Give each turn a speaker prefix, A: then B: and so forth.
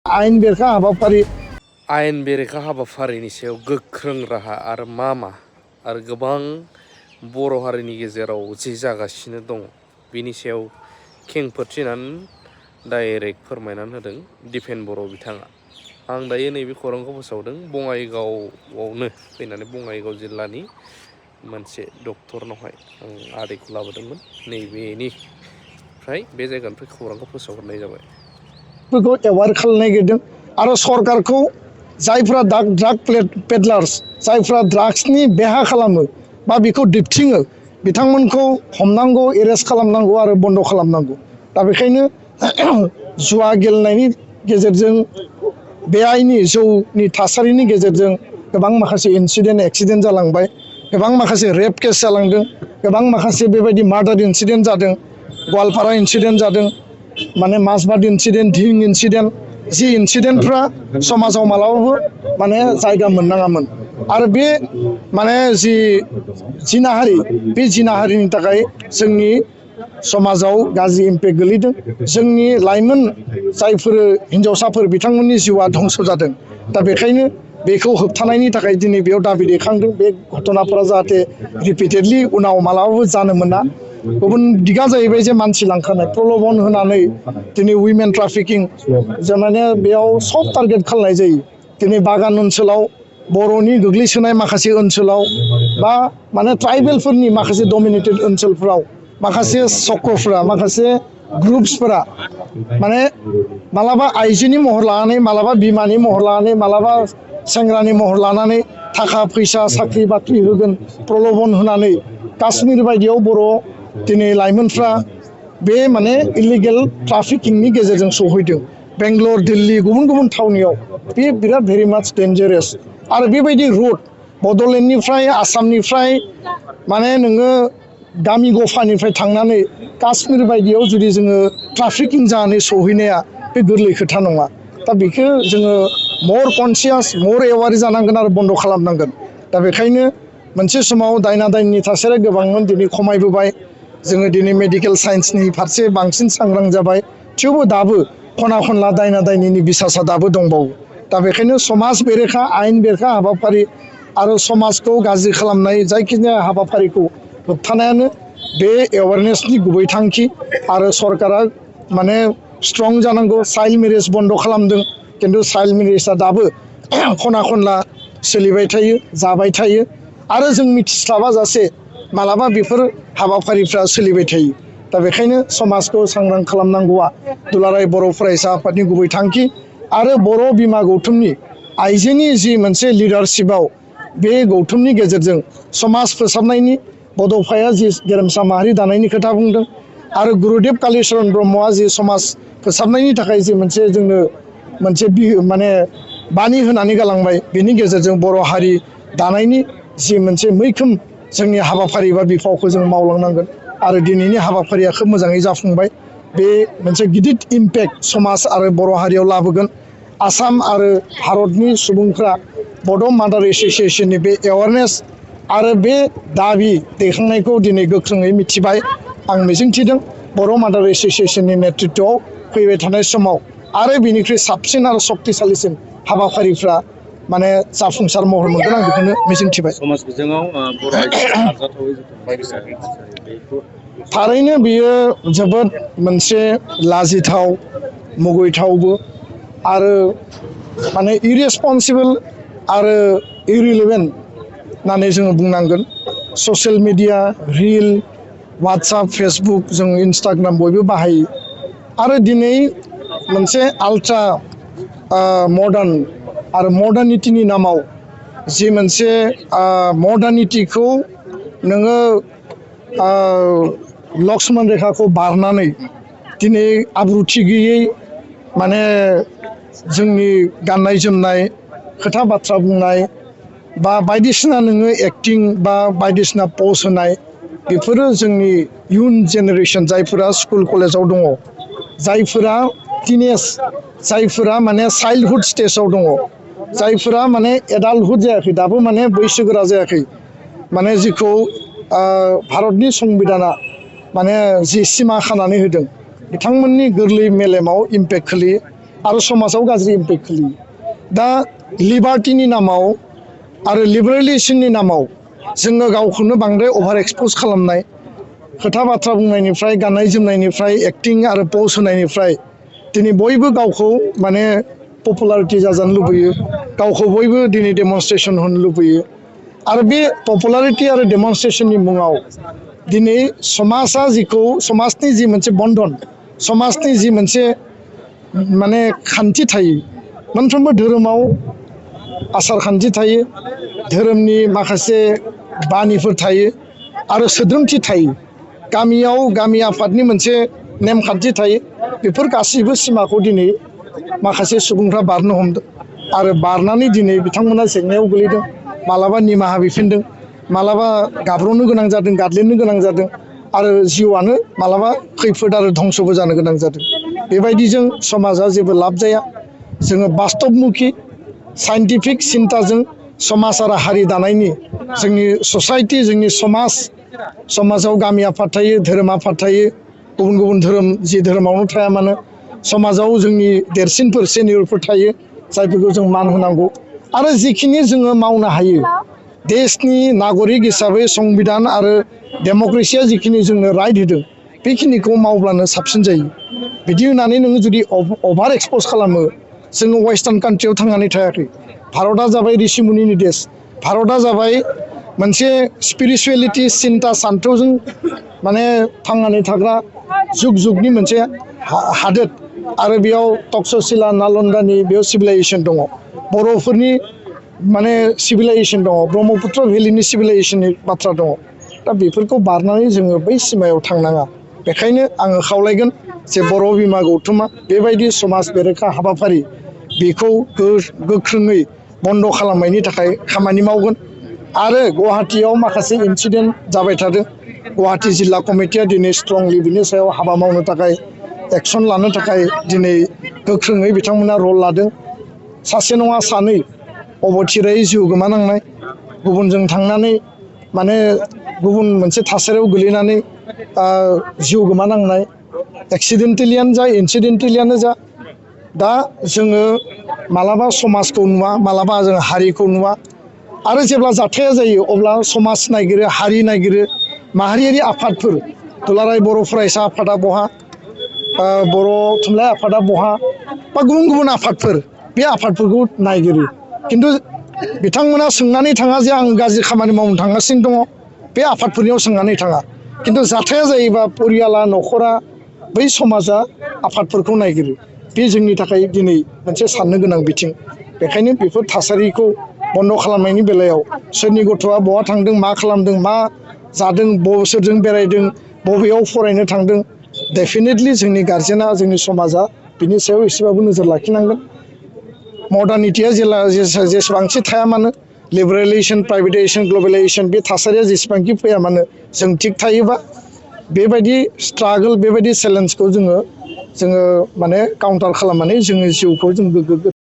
A: आयेन बेरेखा हाबाफारि
B: आयेन बेरेखा हाबाफारिनि सायाव गोख्रों राहा आरो मा आरो गोबां बर' हारिनि गेजेराव जे जागासिनो दङ बिनि सायाव खेंफोरथिनानै डाइरेक्ट फोरमायनानै होदों दिपेन बर' बिथाङा। आं दायो नैबे खौरांखौ फोसावदों बङाइगावआवनो फैनानै बङाइगाव जिल्लानि मोनसे डक्टरनावहाय आं आदैखौ लाबोदोंमोन। नैबेनिफ्राय बे जायगानिफ्राय खौरांखौ फोसावहरनाय जाबाय।
A: फोरखौ एवार खालामनो नागिरदों आरो सरकारखौ जायफ्रा ड्राग पेडलार्स जायफ्रा ड्राग्सनि बेहा खालामो बा बेखौ दिबथिङो बिथांमोनखौ हमनांगौ, एरेस्ट खालामनांगौ आरो बन्द खालामनांगौ। दा बेखायनो जुवा गेलेनायनि गेजेरजों बेआइनि जौनि थासारिनि गेजेरजों गोबां माखासे इन्सिडेन्ट एक्सिडेन्ट जालांबाय, गोबां माखासे रेप केस जालांदों, गोबां माखासे बेबायदि मार्डार इन्सिडेन्ट जादों, गवालपारा इन्सिडेन्ट जादों, माने माजबाद इन्सिडेन्ट, धिं इन्सिडेन्ट, जि इन्सिडेन्टफ्रा समाजाव मालाबाबो माने जायगा मोननाङामोन। आरो बे माने जि जिनाहारि, बे जिनाहारिनि थाखाय जोंनि समाजाव गाज्रि इम्पेक्ट गोलैदों। जोंनि लाइमोन जायफोर हिन्जावसाफोर बिथांमोननि जिउआ धंस जादों। दा बेखायनो बेखौ होबथानायनि थाखाय दिनै बेयाव दाबि दैखांदों बे घटनाफोरा जाहाथे रिपिटेडलि उनाव मालाबाबो जानो मोना। गुबुन दिगा जाहैबाय जे मानसि लांखानाय, प्रलोभन होनानै दिनै उइमेन ट्राफिकिं माने बेयाव सब टारगेट खालामनाय जायो। दिनै बागान ओनसोलाव, बर'नि गोग्लैसोनाय माखासे ओनसोलाव बा माने ट्राइबेलफोरनि माखासे डमिनेटेड ओनसोलफ्राव माखासे चक्रफ्रा, माखासे ग्रुप्सफोरा माने मालाबा आइजोनि महर लानानै, मालाबा बिमानि महर लानानै, मालाबा सेंग्रानि महर लानानै थाखा फैसा साख्रि बाख्रि होगोन प्रलोभन होनानै काश्मीर बायदियाव बर' दिनै लाइमोनफ्रा बे माने इलिगेल ट्राफिकिंनि गेजेरजों सौहैदों। बेंगलर, दिल्ली, गुबुन गुबुन थावनियाव बे बिराद भेरि माच डेन्जारास। आरो बेबायदि रुट बड'लेण्डनिफ्राय, आसामनिफ्राय माने नोङो गामि गफानिफ्राय थांनानै काश्मीर बायदियाव जुदि जोङो ट्राफिकिं जानानै सौहैनाया बे गोरलै खोथा नङा। दा बेखौ जोङो मर कनसियास, मर एवार जानांगोन आरो बन्द खालामनांगोन। दा बेखायनो मोनसे समाव दायना दायनिनि थासारिया गोबांमोन, दिनै खमायबोबाय। जोङो दिनै मेडिकेल साइन्सनि फारसे बांसिन सांग्रां जाबाय, थेवबो दाबो खना खनला दायना दायनिनि बिसासा दाबो दंबावो। दा बेखायनो समाज बेरेखा, आयेन बेरेखा हाबाफारि आरो समाजखौ गाज्रि खालामनाय जायखिजाया हाबाफारिखौ होबथानायानो बे एवारनेसनि गुबै थांखि। आरो सरकारा माने स्ट्रं जानांगौ। चाइल्ड मेरेज बन्द खालामदों, खिन्थु चाइल्ड मेरेजआ दाबो खना खनला सोलिबाय थायो, जाबाय थायो। आरो जों मिथिस्लाबा जासे मालाबा बेफोर हाबाफारिफ्रा सोलिबाय थायो। दा बेखायनो समाजखौ सांग्रां खालामनांगौआ दुलाराय बर' फरायसा आफादनि गुबै थांखि। आरो बर' बिमा गौथुमनि आइजोनि जि मोनसे लिडारशिपआव बे गौथुमनि गेजेरजों समाज फोसाबनायनि बड'फाया जि गेरेमसा माहारि दानायनि खोथा बुंदों, आरो गुरुदेब कालिचरन ब्रह्मआ जि समाज फोसाबनायनि थाखाय जि मोनसे जोंनो मोनसे माने बानि होनानै गालांबाय, बेनि गेजेरजों बर' हारि दानायनि जि मोनसे मैखोम जोंनि हाबाफारि बा बिफावखौ जों मावलांनांगोन। आरो दिनैनि हाबाफारिया खोब मोजाङै जाफुंबाय। बे मोनसे गिदिर इम्पेक्ट समाज आरो बर' हारियाव लाबोगोन। आसाम आरो भारतनि सुबुंफ्रा बड' मादार एस'सियेसननि बे एवारनेस आरो बे दाबि दैखांनायखौ दिनै गोख्रोङै मिथिबाय। आं मिजिंथिदों बर' मादार एस'सियेसननि नेतृत्वआव फैबाय थानाय समाव आरो बिनिख्रुइ साबसिन आरो शक्तिशालिसिन हाबाफारिफ्रा माने जाफुंसार महर मोनगोन, आं बेखौनो मिजिंथिबाय।
C: समाज बिजोङाव बर' आइजोफोरा आरजाथावै बायदिसिना बेखौ
A: थारैनो बियो जोबोद मोनसे लाजिथाव, मुगैथावबो आरो माने इरेसपन्सिबोल आरो इरिलेभेन्ट होननानै जोङो बुंनांगोन। Social media, reel, WhatsApp, Facebook, जों इन्स्टाग्राम बयबो बाहायो। आरो दिनै मोनसे आल्ट्रा मडार्न आरो मडार्निटिनि नामाव जि मोनसे मडार्निटिखौ नोङो लक्ष्मन रेखाखौ बारनानै दिनै आब्रुथि गैयै माने जोंनि गाननाय जोमनाय, खोथा बाथ्रा बुंनाय बा बायदिसिना नोङो एक्टिं बा बायदिसिना पस्ट होनाय, बेफोरो जोंनि इयुन जेनेरेसन जायफोरा स्कुल कलेजाव दङ, जायफोरा टिनेज, जायफोरा माने चाइल्डहुड स्टेजाव दङ, जायफोरा माने एडाल्टहुड जायाखै, दाबो माने बैसोगोरा जायाखै, माने जिखौ भारतनि संबिधाना माने जि सिमा खानानै होदों, बिथांमोननि गोरलै मेलेमाव इम्पेक्ट खोलैयो। आरो समाजाव गाज्रि इम्पेक्ट खोलैयो दा लिबार्टिनि नामाव आरो लिबारेलिजेसननि नामाव जोङो गावखौनो बांद्राय अभार एक्सप'ज खालामनाय खोथा बाथ्रा बुंनायनिफ्राय गाननाय जोमनायनिफ्राय एक्टिं आरो पज होनायनिफ्राय दिनै बयबो गावखौ माने पपुलारिटि जाजानो लुबैयो गावखौ बयबो दिनै डेमनस्ट्रेसन होनो लुबैयो आरो बे पपुलारिटि आरो डेमनस्ट्रेसननि मुङाव दिनै समाजा जिखौ समाजनि जि मोनसे बन्धन समाजनि जि मोनसे माने खान्थि थायो मोनफ्रोमबो धोरोमाव आसार खान्थि थायो धोरोमनि माखासे बानिफोर थायो आरो सोद्रोमथि थायो गामियाव गामि आफादनि मोनसे नेमखान्थि थायो बेफोर गासैबो सिमाखौ दिनै माखासे सुबुंफ्रा बारनो हमदों आरो बारनानै दिनै बिथांमोना जेंनायाव गोलैदों मालाबा निमाहा बिफिनदों मालाबा गाब्र'नो गोनां जादों गादलिननो गोनां जादों आरो जिउआनो मालाबा खैफोद आरो धंसबो जानो गोनां जादों बेबायदिजों समाजा जेबो लाब जाया जोङो बास्तबमुखि साइन्टिफिक सिन्ताजों समाज आरो हारि दानायनि जोंनि ससाइटि जोंनि समाजाव गामि आफाद थायो धोरोम आफाद थायो गुबुन गुबुन धोरोम जि धोरोमावनो थाया मानो समाजाव जोंनि देरसिनफोर सेनियरफोर थायो जायफोरखौ जों मान होनांगौ आरो जिखिनि जोङो मावनो हायो देशनि नागरिक हिसाबै संबिधान आरो डेम'क्रेसिया जिखिनि जोंनो राइट होदों बेखिनिखौ मावब्लानो साबसिन जायो बिदि होननानै नोङो जुदि अभार एक्सप'ज खालामो जोङो वेस्टार्न कान्ट्रियाव थांनानै थायाखै भारतआ जाबाय ऋषिमुनिनि देश भारतआ जाबाय मोनसे स्पिरिचुवेलिटि सिन्ता सान्थौजों माने थांनानै थाग्रा जुग जुगनि मोनसे हादोर आरो बेयाव तक्षशिला नालन्दानि बेयाव सिभिलाइजेसन दङ बर'फोरनि माने सिभिलाइजेसन दङ ब्रह्मपुत्र भेलिनि सिभिलाइजेसननि बाथ्रा दङ दा बेफोरखौ बारनानै जोङो बै सिमायाव थांनाङा बेखायनो आङो खावलायगोन जे बर' बिमा गौथुमा बेबायदि समाज बेरेखा हाबाफारि बेखौ गोख्रोङै बन्द' खालामनायनि थाखाय खामानि मावगोन आरो गुवाहाटीयाव माखासे इन्सिडेन्ट जाबाय थादों गुवाहाटी जिल्ला कमिटिया दिनै स्ट्रंलि बिनि सायाव हाबा मावनो थाखाय एक्सन लानो थाखाय दिनै गोख्रोङै बिथांमोना रल लादों सासे नङा सानै अबथिरायै जिउ गोमानांनाय गुबुनजों थांनानै माने गुबुन मोनसे थासारियाव गोलैनानै जिउ गोमानांनाय एक्सिडेन्टेलियानो जा इन्सिडेन्टेलियानो जा दा जोङो मालाबा समाजखौ नुवा मालाबा जों हारिखौ नुवा आरो जेब्ला जाथाया जायो अब्ला समाज नायगिरो हारि नायगिरो माहारियारि आफादफोर दुलाराय बर' फरायसा आफादा बहा बर' थुनलाइ आफादा बहा बा गुबुन गुबुन आफादफोर बे आफादफोरखौ नायगिरो खिन्थु बिथांमोना सोंनानै थाङा जे आं गाज्रि खामानि मावनो थांगासिनो दङ बे आफादफोरनियाव सोंनानै थाङा खिन्थु जाथाया जायोबा परियाला न'खरा बै समाजा आफादफोरखौ नायगिरो बे जोंनि थाखाय दिनै मोनसे साननो गोनां बिथिं बेखायनो बेफोर थासारिखौ बन्द' खालामनायनि बेलायाव सोरनि गथ'आ बहा थांदों मा खालामदों मा जादों सोरजों बेरायदों बबेयाव फरायनो थांदों डेफिनेटलि जोंनि गार्जेना जोंनि समाजा बिनि सायाव एसेबाबो नोजोर लाखिनांगोन मडार्निटिया जेसेबांसि थाया मानो लिबारेलाइजेसन प्राइभेटाइजेसन ग्लबेलाइजेसन बे थासारिया जेसेबांखि फैया मानो जों थिग थायोबा बेबायदि स्ट्रागल बेबायदि चेलेन्जखौ जोङो माने काउन्टार खालामनानै जोंनि जिउखौ जों गोग्गो